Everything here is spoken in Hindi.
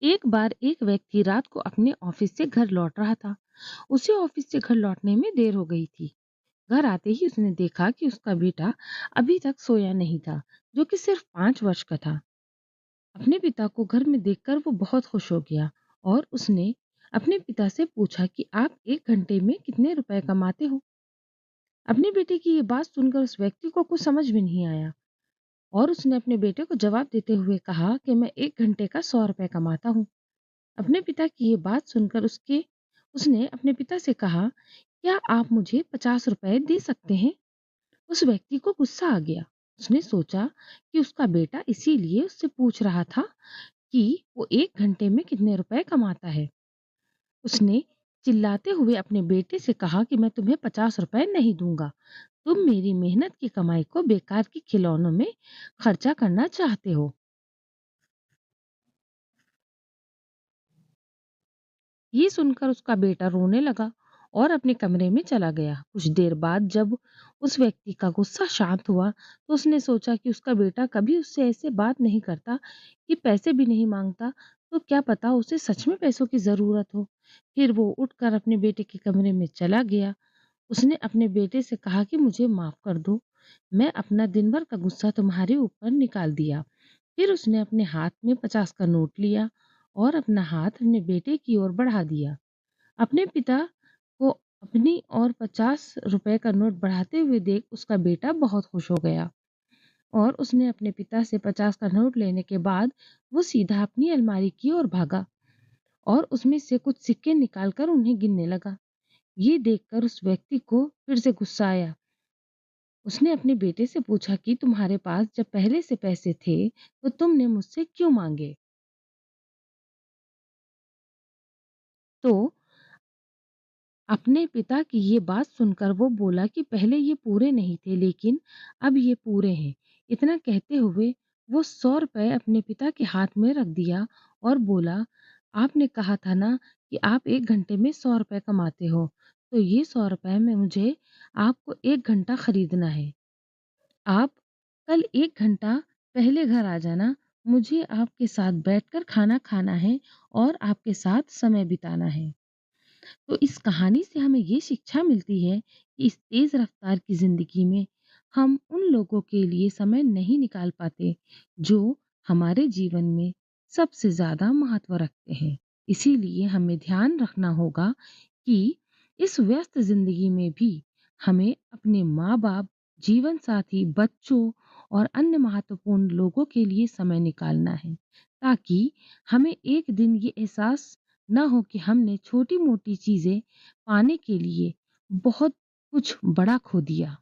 एक बार एक व्यक्ति रात को अपने ऑफिस से घर लौट रहा था। उसे ऑफिस से घर लौटने में देर हो गई थी। घर आते ही उसने देखा कि उसका बेटा अभी तक सोया नहीं था, जो कि सिर्फ 5 वर्ष का था। अपने पिता को घर में देखकर वो बहुत खुश हो गया और उसने अपने पिता से पूछा कि आप 1 घंटे में कितने रुपए कमाते हो। अपने बेटे की ये बात सुनकर उस व्यक्ति को कुछ समझ में नहीं आया और उसने अपने बेटे को जवाब देते हुए कहा कि मैं 1 घंटे का 100 रुपए कमाता हूँ। अपने पिता की ये बात सुनकर उसने अपने पिता से कहा, क्या आप मुझे 50 रुपए दे सकते हैं? उस व्यक्ति को गुस्सा आ गया। उसने सोचा कि उसका बेटा इसीलिए उससे पूछ रहा था कि वो 1 घंटे में कितने रुपए कमाता है। उसने चिल्लाते हुए अपने बेटे से कहा कि मैं तुम्हें 50 रुपए नहीं दूंगा। तुम मेरी मेहनत की कमाई को बेकार के खिलौनों में खर्चा करना चाहते हो। ये सुनकर उसका बेटा रोने लगा और अपने कमरे में चला गया। कुछ देर बाद जब उस व्यक्ति का गुस्सा शांत हुआ, तो उसने सोचा कि उसका बेटा कभी उससे ऐसे बात नहीं करता, कि पैसे भी नहीं मांगता, तो क्या पता उसे सच में पैसों की जरूरत हो। फिर वो उठकर अपने बेटे के कमरे में चला गया। उसने अपने बेटे से कहा कि मुझे माफ कर दो, मैं अपना दिन भर का गुस्सा तुम्हारे ऊपर निकाल दिया। फिर उसने अपने हाथ में 50 का नोट लिया और अपना हाथ अपने बेटे की ओर बढ़ा दिया। अपने पिता को अपनी और 50 रुपए का नोट बढ़ाते हुए देख उसका बेटा बहुत खुश हो गया और उसने अपने पिता से 50 का नोट लेने के बाद वो सीधा अपनी अलमारी की ओर भागा और उसमें से कुछ सिक्के निकालकर उन्हें गिनने लगा। ये देखकर उस व्यक्ति को फिर से गुस्सा आया। उसने अपने बेटे से पूछा कि तुम्हारे पास जब पहले से पैसे थे, तो तुमने मुझसे क्यों मांगे? तो अपने पिता की ये बात सुनकर वो बोला कि पहले ये पूरे नहीं थे, लेकिन अब ये पूरे हैं। इतना कहते हुए वो 100 रुपए अपने पिता के हाथ में रख दिया और बोला, आपने कहा था ना कि आप 1 घंटे में 100 रुपए कमाते हो, तो ये 100 रुपए में मुझे आपको 1 घंटा खरीदना है। आप कल 1 घंटा पहले घर आ जाना। मुझे आपके साथ बैठकर खाना खाना है और आपके साथ समय बिताना है। तो इस कहानी से हमें ये शिक्षा मिलती है कि इस तेज रफ्तार की जिंदगी में हम उन लोगों के लिए समय नहीं निकाल पाते जो हमारे जीवन में सबसे ज्यादा महत्व रखते हैं। इसीलिए हमें ध्यान रखना होगा कि इस व्यस्त जिंदगी में भी हमें अपने माँ बाप, जीवन साथी, बच्चों और अन्य महत्वपूर्ण लोगों के लिए समय निकालना है, ताकि हमें एक दिन ये एहसास ना हो कि हमने छोटी-मोटी चीज़ें पाने के लिए बहुत कुछ बड़ा खो दिया।